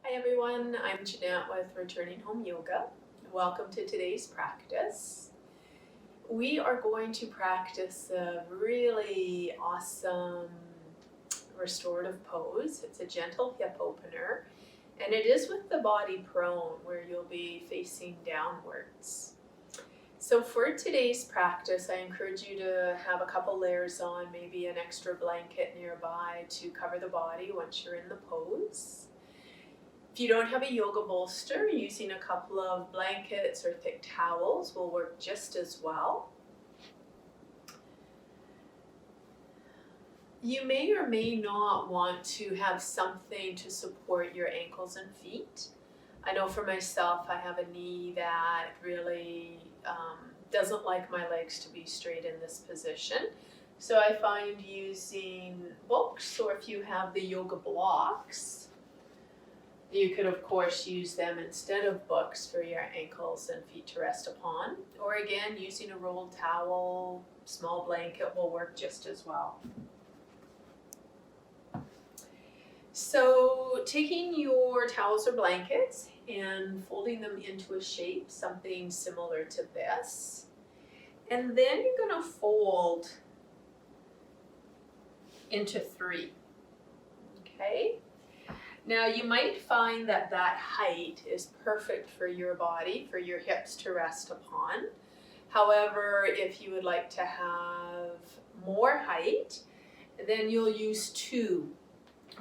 Hi everyone, I'm Jeanette with Returning Home Yoga. Welcome to today's practice. We are going to practice a really awesome restorative pose. It's a gentle hip opener and it is with the body prone where you'll be facing downwards. So for today's practice, I encourage you to have a couple layers on, maybe an extra blanket nearby to cover the body once you're in the pose. If you don't have a yoga bolster, using a couple of blankets or thick towels will work just as well. You may or may not want to have something to support your ankles and feet. I know for myself, I have a knee that really doesn't like my legs to be straight in this position. So I find using books, or if you have the yoga blocks, you could of course use them instead of books for your ankles and feet to rest upon. Or again, using a rolled towel, small blanket will work just as well. So taking your towels or blankets and folding them into a shape, something similar to this. And then you're going to fold into 3. Okay? Now you might find that that height is perfect for your body, for your hips to rest upon. However, if you would like to have more height, then you'll use 2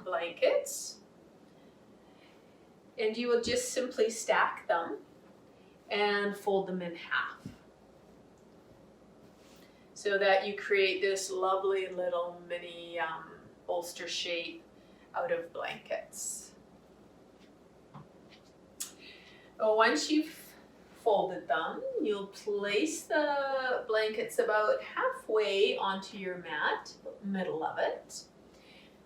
blankets. And you will just simply stack them and fold them in half, so that you create this lovely little mini bolster shape out of blankets. Once you've folded them, you'll place the blankets about halfway onto your mat, middle of it.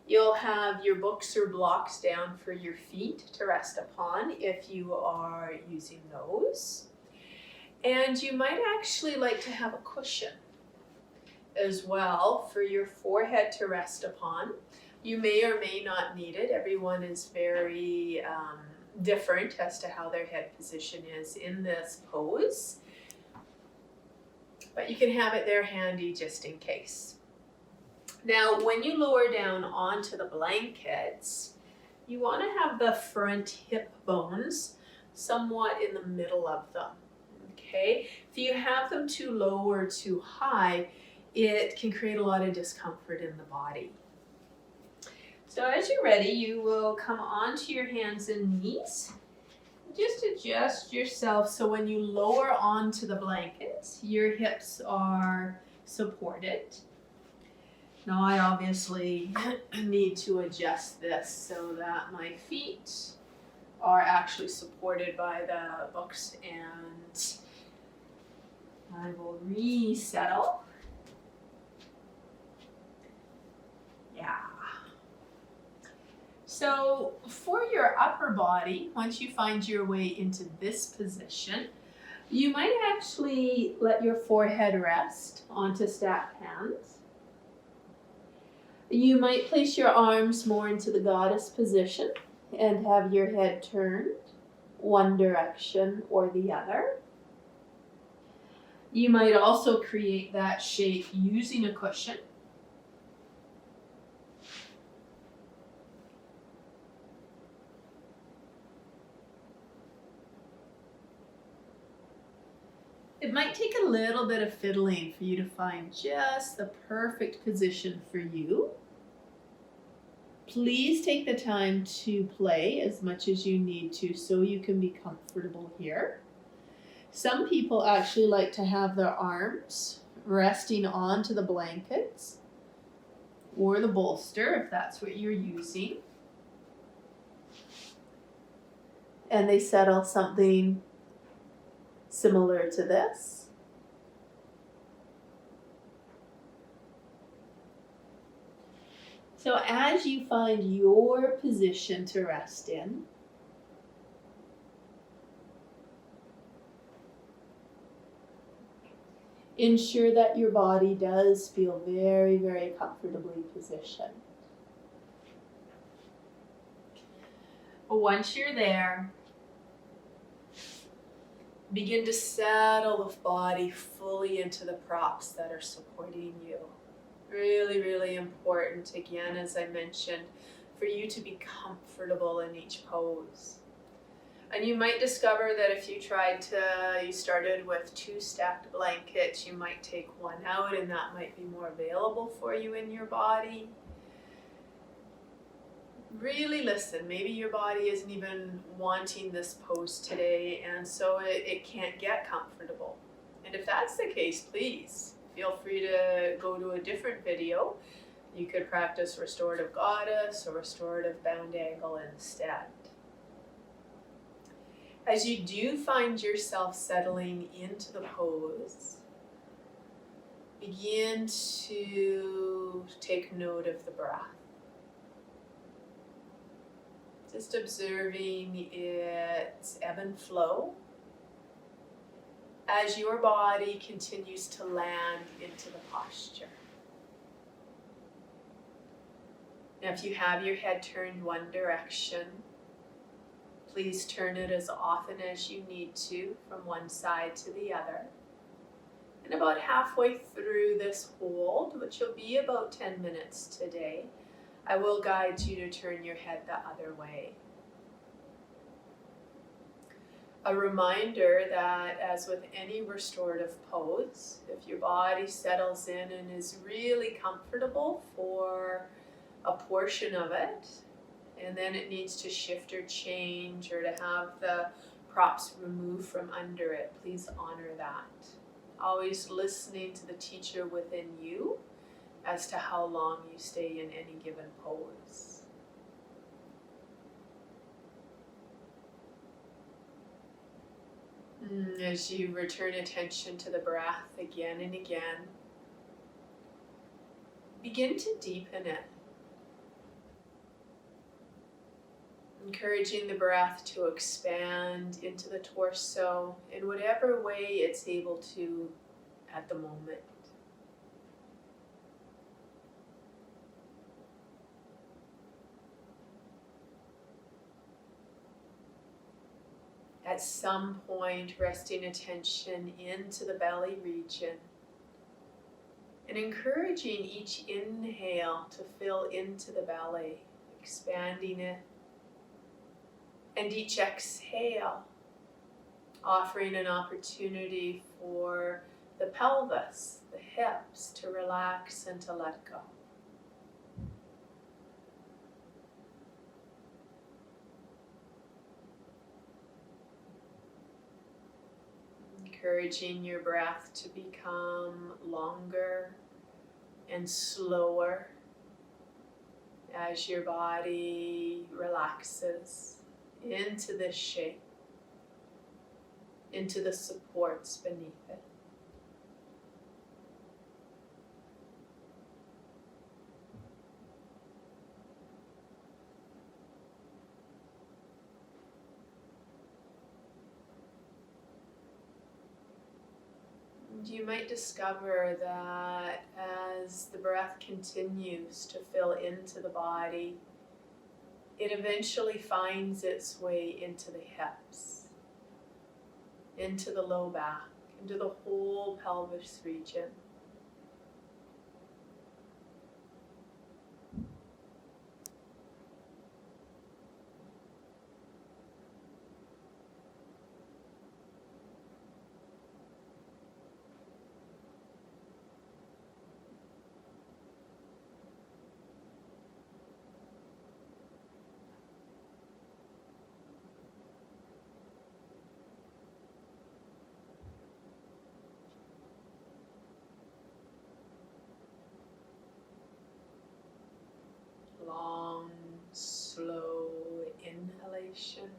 You'll have your books or blocks down for your feet to rest upon if you are using those. And you might actually like to have a cushion as well for your forehead to rest upon. You may or may not need it. Everyone is very different as to how their head position is in this pose. But you can have it there handy just in case. Now, when you lower down onto the blankets, you want to have the front hip bones somewhat in the middle of them. Okay? If you have them too low or too high, it can create a lot of discomfort in the body. So as you're ready, you will come onto your hands and knees. Just adjust yourself so when you lower onto the blankets, your hips are supported. Now I obviously need to adjust this so that my feet are actually supported by the books, and I will resettle. Yeah. So for your upper body, once you find your way into this position, you might actually let your forehead rest onto stacked hands. You might place your arms more into the goddess position and have your head turned one direction or the other. You might also create that shape using a cushion. It might take a little bit of fiddling for you to find just the perfect position for you. Please take the time to play as much as you need to so you can be comfortable here. Some people actually like to have their arms resting onto the blankets or the bolster if that's what you're using. And they settle something similar to this. So as you find your position to rest in, ensure that your body does feel very, very comfortably positioned. Once you're there, begin to settle the body fully into the props that are supporting you. Really, really important, again, as I mentioned, for you to be comfortable in each pose. And you might discover that if you started with 2 stacked blankets, you might take one out and that might be more available for you in your body. Really listen, maybe your body isn't even wanting this pose today, and so it can't get comfortable. And if that's the case, please feel free to go to a different video. You could practice restorative goddess or restorative bound angle instead. As you do find yourself settling into the pose, begin to take note of the breath. Just observing its ebb and flow as your body continues to land into the posture. Now, if you have your head turned one direction, please turn it as often as you need to from one side to the other. And about halfway through this hold, which will be about 10 minutes today, I will guide you to turn your head the other way. A reminder that, as with any restorative pose, if your body settles in and is really comfortable for a portion of it, and then it needs to shift or change or to have the props removed from under it, please honor that. Always listening to the teacher within you as to how long you stay in any given pose. As you return attention to the breath again and again, begin to deepen it. Encouraging the breath to expand into the torso in whatever way it's able to at the moment. At some point, resting attention into the belly region and encouraging each inhale to fill into the belly, expanding it, and each exhale offering an opportunity for the pelvis, the hips to relax and to let go. Encouraging your breath to become longer and slower as your body relaxes into this shape, into the supports beneath it. You might discover that as the breath continues to fill into the body, it eventually finds its way into the hips, into the low back, into the whole pelvis region. Long, slow inhalation,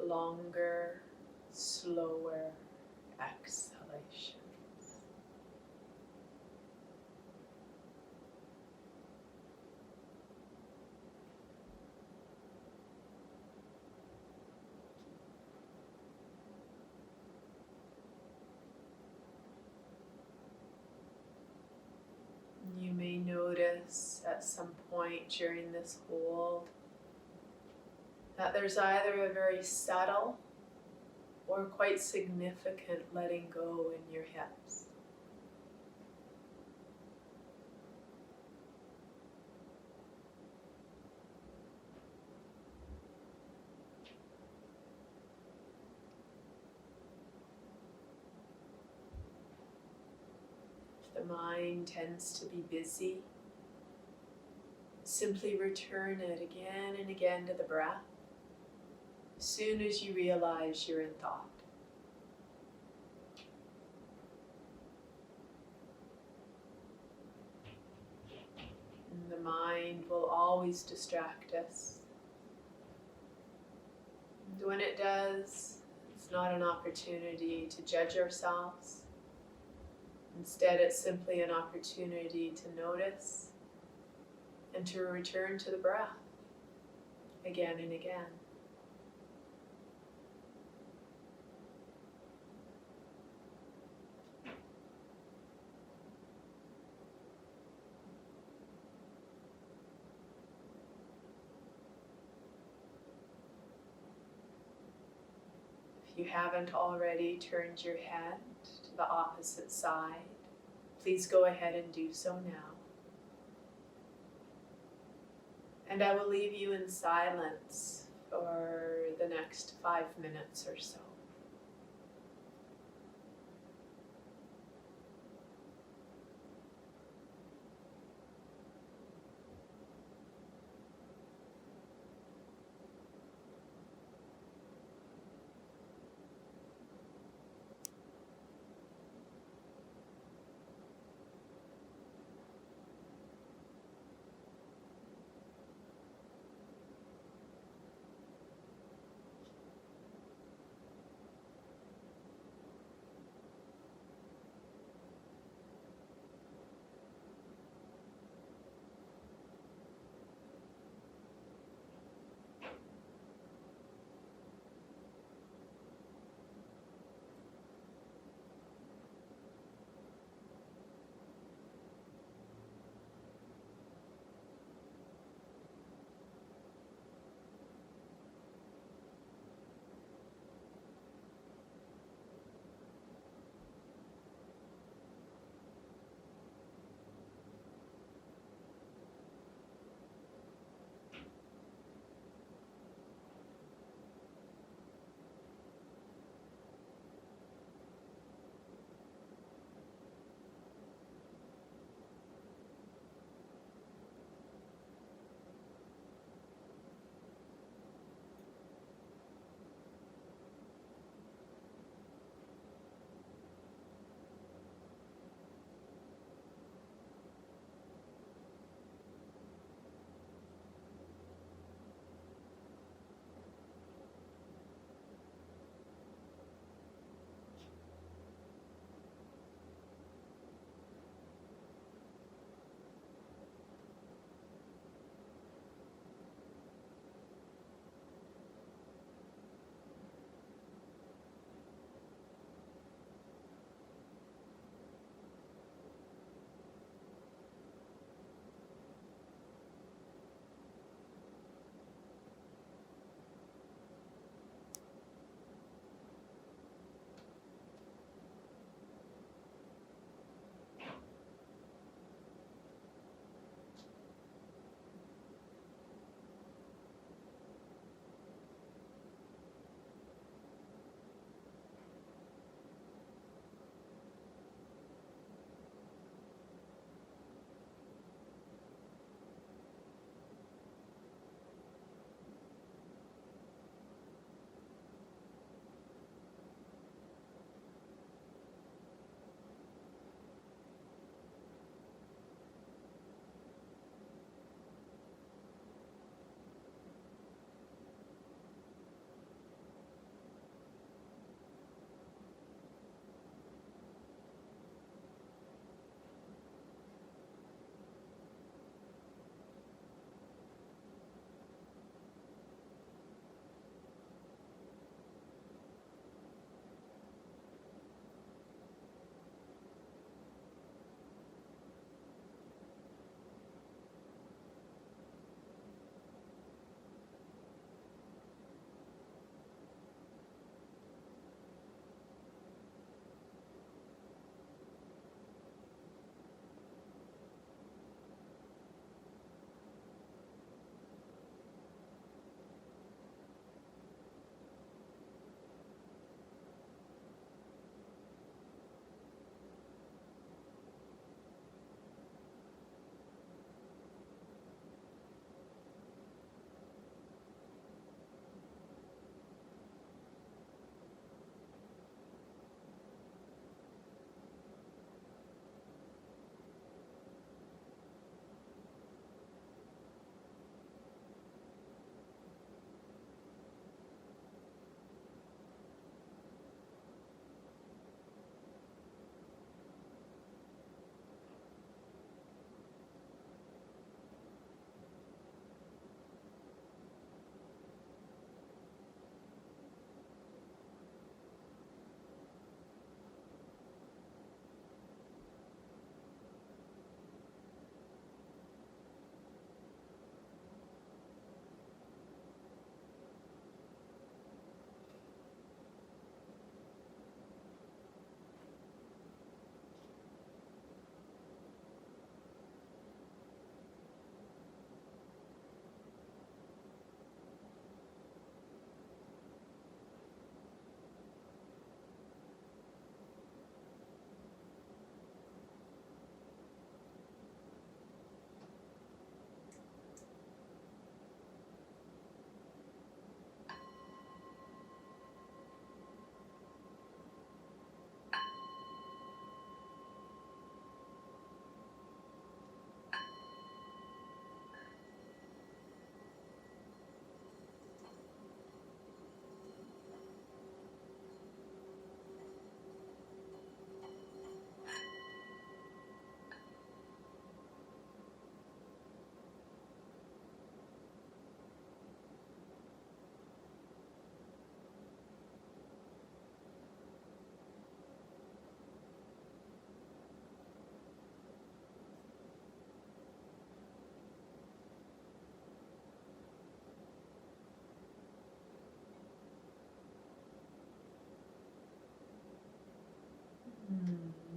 longer, slower exhalation. You may notice at some point during this hold that there's either a very subtle or quite significant letting go in your hips. If the mind tends to be busy, simply return it again and again to the breath as soon as you realize you're in thought. And the mind will always distract us. And when it does, it's not an opportunity to judge ourselves. Instead, it's simply an opportunity to notice and to return to the breath again and again. If you haven't already turned your head to the opposite side, please go ahead and do so now. And I will leave you in silence for the next 5 minutes or so.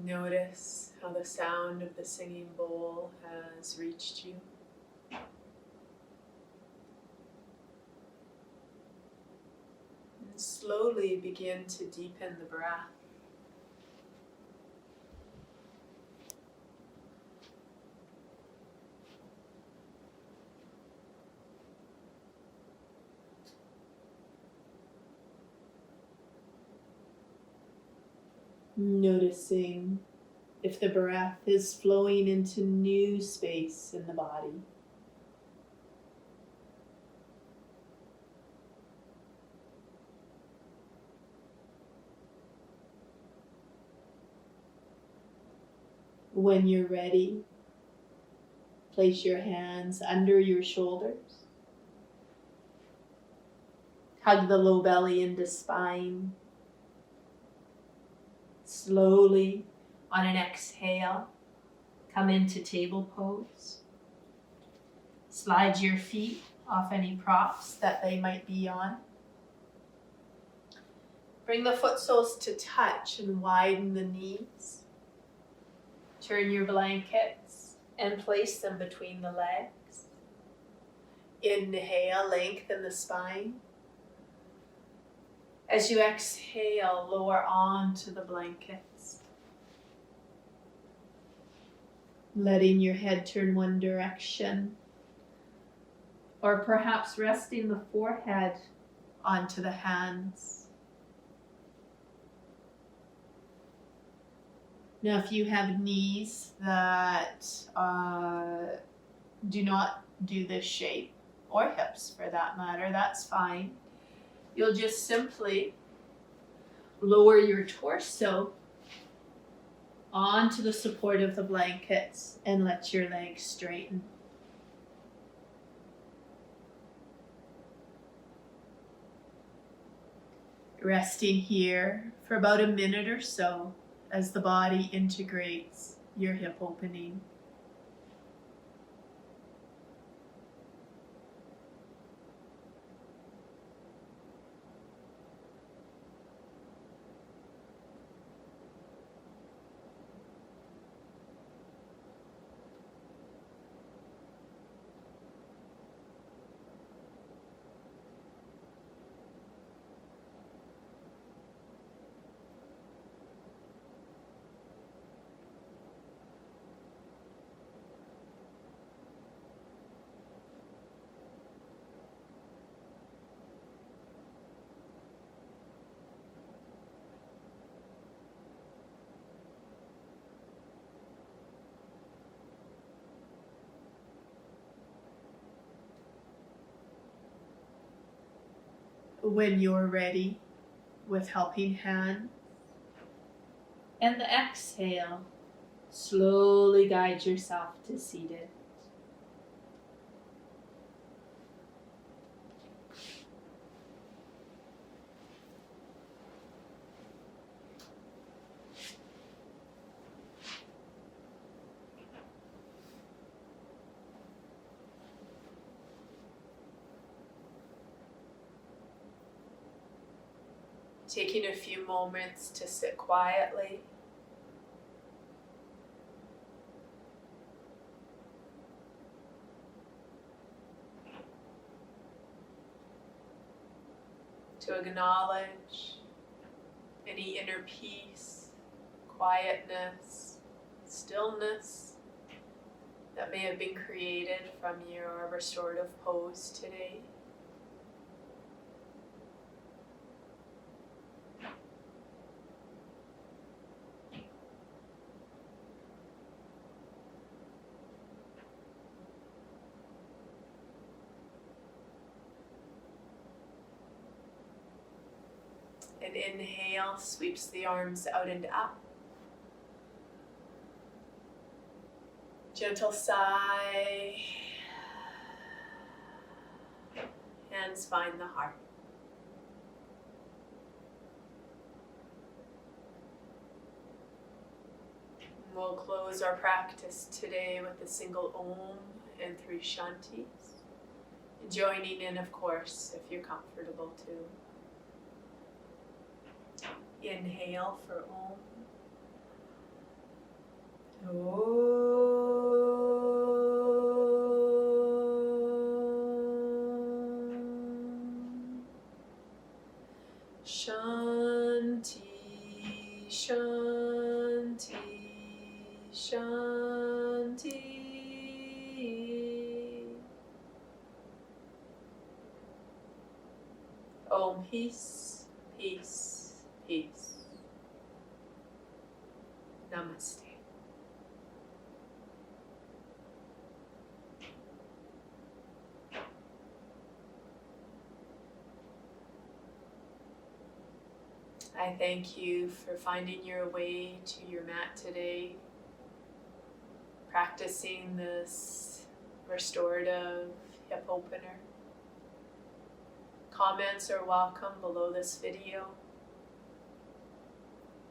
Notice how the sound of the singing bowl has reached you. And slowly begin to deepen the breath. Noticing if the breath is flowing into new space in the body. When you're ready, place your hands under your shoulders. Hug the low belly into spine. Slowly, on an exhale, come into table pose. Slide your feet off any props that they might be on. Bring the foot soles to touch and widen the knees. Turn your blankets and place them between the legs. Inhale, lengthen the spine. As you exhale, lower onto the blankets. Letting your head turn one direction, or perhaps resting the forehead onto the hands. Now, if you have knees that do not do this shape, or hips for that matter, that's fine. You'll just simply lower your torso onto the support of the blankets and let your legs straighten. Resting here for about a minute or so as the body integrates your hip opening. When you're ready, with helping hands and the exhale, slowly guide yourself to seated. Taking a few moments to sit quietly. To acknowledge any inner peace, quietness, stillness that may have been created from your restorative pose today. An inhale sweeps the arms out and up. Gentle sigh. Hands find the heart. We'll close our practice today with a single Om and 3 Shantis. Joining in, of course, if you're comfortable too. Inhale for Om. Shanti, Shanti, Shanti. Om, peace, peace, peace. Namaste. I thank you for finding your way to your mat today, practicing this restorative hip opener. Comments are welcome below this video.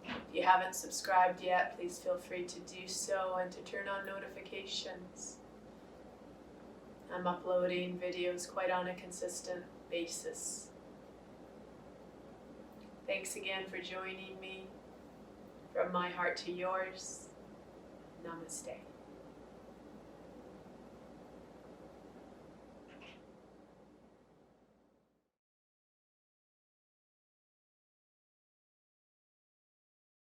If you haven't subscribed yet, please feel free to do so and to turn on notifications. I'm uploading videos quite on a consistent basis. Thanks again for joining me. From my heart to yours, namaste.